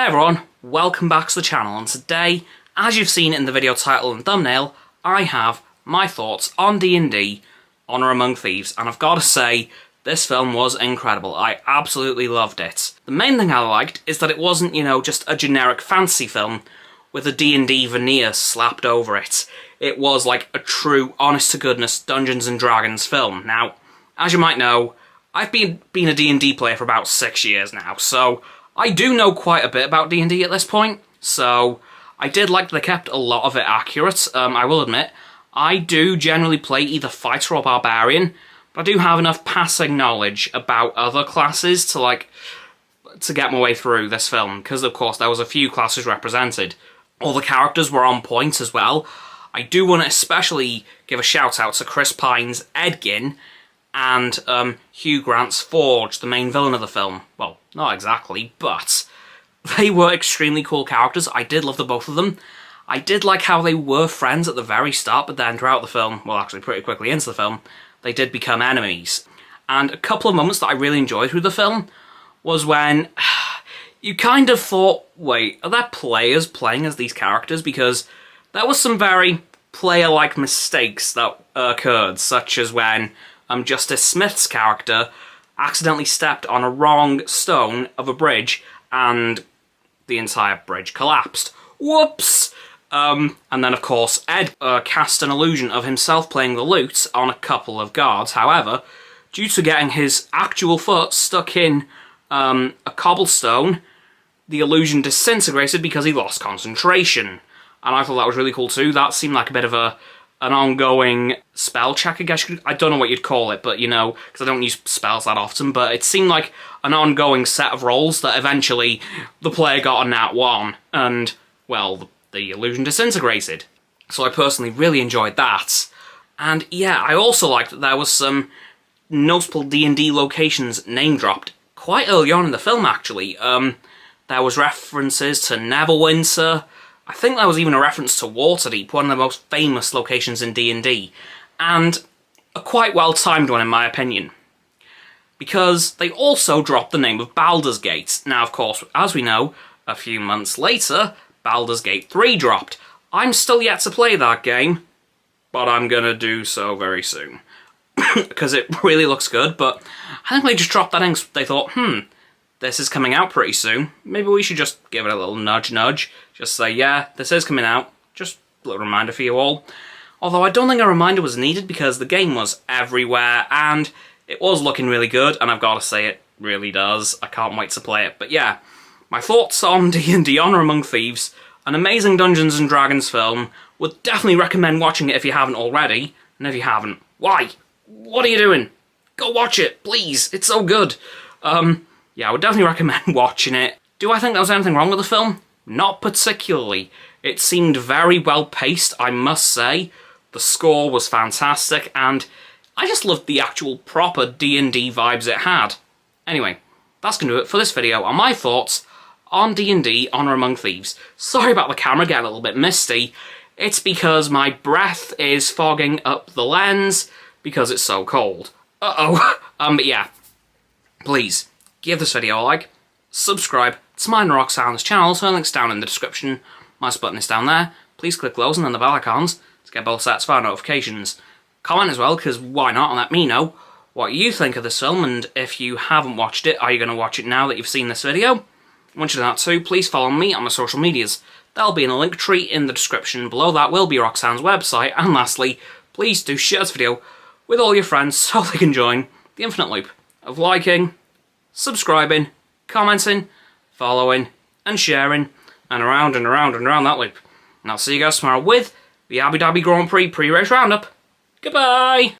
Hi everyone, welcome back to the channel, and today, as you've seen in the video title and thumbnail, I have my thoughts on D&D Honor Among Thieves, and I've got to say, this film was incredible. I absolutely loved it. The main thing I liked is that it wasn't, just a generic fantasy film with a D&D veneer slapped over it. It was like a true, honest-to-goodness Dungeons and Dragons film. Now, as you might know, I've been a D&D player for about 6 years now, so I do know quite a bit about D&D at this point, so I did like that they kept a lot of it accurate. I will admit, I do generally play either fighter or barbarian, but I do have enough passing knowledge about other classes to get my way through this film, because of course there was a few classes represented. All the characters were on point as well. I do want to especially give a shout out to Chris Pine's Edgin and Hugh Grant's Forge, the main villain of the film. Well, not exactly, but they were extremely cool characters. I did love the both of them. I did like how they were friends at the very start, but then throughout the film, well actually pretty quickly into the film, they did become enemies. And a couple of moments that I really enjoyed through the film was when you kind of thought, wait, are there players playing as these characters? Because there was some very player-like mistakes that occurred, such as when Justice Smith's character accidentally stepped on a wrong stone of a bridge and the entire bridge collapsed. Whoops! And then, of course, Ed cast an illusion of himself playing the lute on a couple of guards. However, due to getting his actual foot stuck in a cobblestone, the illusion disintegrated because he lost concentration. And I thought that was really cool too. That seemed like a bit of an ongoing spell check, I guess. I don't know what you'd call it, but because I don't use spells that often, but it seemed like an ongoing set of rolls that eventually the player got a nat 1, and, well, the illusion disintegrated. So I personally really enjoyed that. And yeah, I also liked that there was some notable D&D locations name-dropped quite early on in the film, actually. There was references to Neverwinter. I think there was even a reference to Waterdeep, one of the most famous locations in D&D, and a quite well-timed one in my opinion, because they also dropped the name of Baldur's Gate. Now, of course, as we know, a few months later, Baldur's Gate 3 dropped. I'm still yet to play that game, but I'm gonna do so very soon, because it really looks good, but I think they just dropped that in because they thought, this is coming out pretty soon. Maybe we should just give it a little nudge. Just say, yeah, this is coming out. Just a little reminder for you all. Although I don't think a reminder was needed because the game was everywhere and it was looking really good, and I've got to say it really does. I can't wait to play it. But yeah, my thoughts on D&D Honor Among Thieves, an amazing Dungeons and Dragons film. Would definitely recommend watching it if you haven't already. And if you haven't, why? What are you doing? Go watch it, please. It's so good. Yeah, I would definitely recommend watching it. Do I think there was anything wrong with the film? Not particularly. It seemed very well paced, I must say. The score was fantastic, and I just loved the actual proper D&D vibes it had. Anyway, that's going to do it for this video on my thoughts on D&D Honor Among Thieves. Sorry about the camera getting a little bit misty. It's because my breath is fogging up the lens because it's so cold. Uh-oh. But yeah, please give this video a like, subscribe to mine and Roxo's channels, her link's down in the description, my button is down there. Please click those and then the bell icons to get both sets of our notifications. Comment as well, because why not, and let me know what you think of this film, and if you haven't watched it, are you going to watch it now that you've seen this video? Once you do that too, please follow me on my social medias. There'll be in a link tree in the description. Below that will be Roxanne's website, and lastly, please do share this video with all your friends so they can join the infinite loop of liking, subscribing, commenting, following, and sharing, and around and around and around that loop. And I'll see you guys tomorrow with the Abu Dhabi Grand Prix pre-race roundup. Goodbye!